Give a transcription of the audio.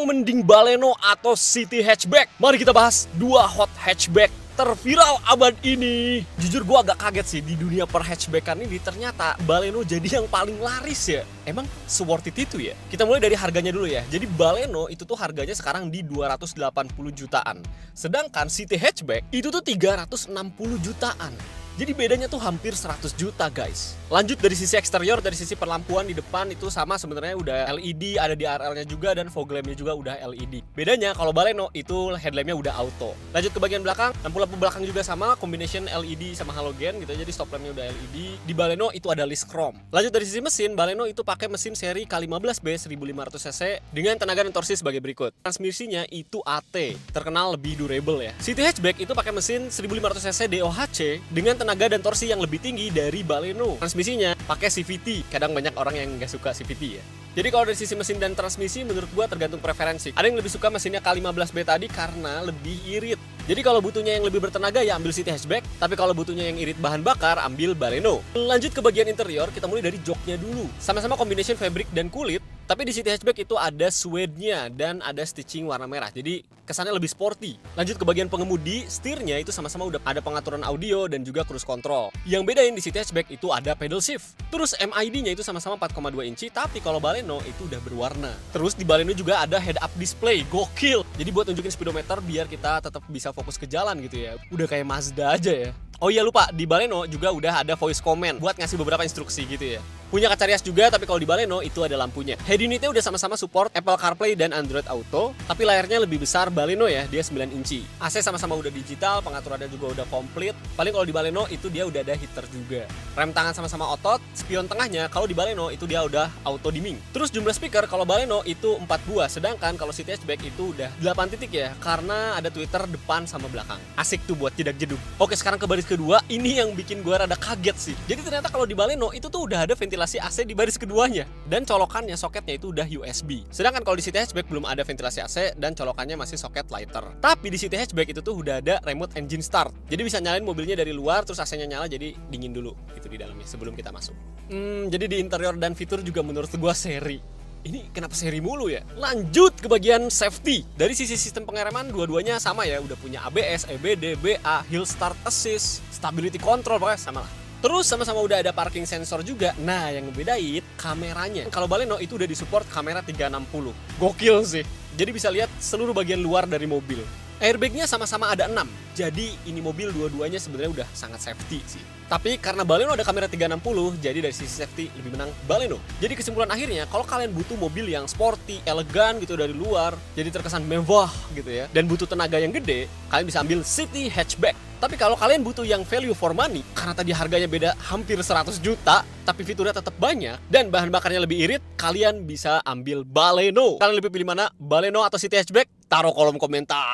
Yang mending Baleno atau City Hatchback? Mari kita bahas dua hot hatchback terviral abad ini. Jujur gue agak kaget sih, di dunia per hatchbackan ini ternyata Baleno jadi yang paling laris ya. Emang se-worth it itu ya? Kita mulai dari harganya dulu ya. Jadi Baleno itu tuh harganya sekarang di 280 jutaan. Sedangkan City Hatchback itu tuh 360 jutaan. Jadi bedanya tuh hampir 100 juta guys. Lanjut dari sisi eksterior, dari sisi perlampuan di depan itu sama sebenarnya, udah LED, ada DRL-nya juga, dan fog lamp-nya juga udah LED. Bedanya kalau Baleno itu headlamp-nya udah auto. Lanjut ke bagian belakang, lampu-lampu belakang juga sama, combination LED sama halogen gitu, jadi stop lamp-nya udah LED. Di Baleno itu ada list chrome. Lanjut dari sisi mesin, Baleno itu pakai mesin seri K15B 1500 cc dengan tenaga dan torsi sebagai berikut. Transmisinya itu AT, terkenal lebih durable ya. City Hatchback itu pakai mesin 1500 cc DOHC dengan tenaga dan torsi yang lebih tinggi dari Baleno. Transmisinya pakai CVT. Kadang banyak orang yang nggak suka CVT ya. Jadi kalau dari sisi mesin dan transmisi menurut gua tergantung preferensi. Ada yang lebih suka mesinnya K15B tadi karena lebih irit. Jadi kalau butuhnya yang lebih bertenaga ya ambil City Hatchback, tapi kalau butuhnya yang irit bahan bakar ambil Baleno. Lanjut ke bagian interior, kita mulai dari joknya dulu. Sama-sama combination fabric dan kulit, tapi di City Hatchback itu ada suede-nya dan ada stitching warna merah. Jadi kesannya lebih sporty. Lanjut ke bagian pengemudi, setirnya itu sama-sama udah ada pengaturan audio dan juga cruise control. Yang bedain di City Hatchback itu ada pedal shift. Terus MID-nya itu sama-sama 4,2 inci, tapi kalau Baleno itu udah berwarna. Terus di Baleno juga ada head up display, gokil. Jadi buat nunjukin speedometer biar kita tetap bisa fokus ke jalan gitu ya. Udah kayak Mazda aja ya. Oh iya lupa, di Baleno juga udah ada voice command buat ngasih beberapa instruksi gitu ya. Punya kaca rias juga, tapi kalau di Baleno itu ada lampunya. Head unitnya udah sama-sama support Apple CarPlay dan Android Auto, tapi layarnya lebih besar Baleno ya, dia 9 inci. AC sama-sama udah digital, pengaturannya juga udah komplit. Paling kalau di Baleno itu dia udah ada heater juga. Rem tangan sama-sama otot, spion tengahnya kalau di Baleno itu dia udah auto dimming. Terus jumlah speaker kalau Baleno itu 4 buah, sedangkan kalau City Hatchback itu udah 8 titik ya, karena ada tweeter depan sama belakang. Asik tuh buat jedak-jeduk. Oke, sekarang ke baris kedua, ini yang bikin gue rada kaget sih. Jadi ternyata kalau di Baleno itu tuh udah ada ventilasi AC di baris keduanya, dan colokannya soketnya itu udah USB. Sedangkan kalau di City Hatchback belum ada ventilasi AC dan colokannya masih soket lighter. Tapi di City Hatchback itu tuh udah ada remote engine start. Jadi bisa nyalain mobilnya dari luar, terus AC-nya nyala, jadi dingin dulu itu di dalamnya sebelum kita masuk. Jadi di interior dan fitur juga menurut gue seri. Ini kenapa seri mulu ya? Lanjut ke bagian safety. Dari sisi sistem pengereman dua-duanya sama ya, udah punya ABS, EBD, BA, Hill Start Assist, Stability Control, pokoknya sama lah. Terus sama-sama udah ada parking sensor juga. Nah, yang ngebedain kameranya. Kalau Baleno itu udah disupport kamera 360. Gokil sih. Jadi bisa lihat seluruh bagian luar dari mobil. Airbagnya sama-sama ada 6. Jadi ini mobil dua-duanya sebenarnya udah sangat safety sih. Tapi karena Baleno ada kamera 360, jadi dari sisi safety lebih menang Baleno. Jadi kesimpulan akhirnya, kalau kalian butuh mobil yang sporty, elegan gitu dari luar, jadi terkesan mewah gitu ya, dan butuh tenaga yang gede, kalian bisa ambil City Hatchback. Tapi kalau kalian butuh yang value for money, karena tadi harganya beda hampir 100 juta, tapi fiturnya tetap banyak, dan bahan bakarnya lebih irit, kalian bisa ambil Baleno. Kalian lebih pilih mana? Baleno atau City Hatchback? Taruh kolom komentar.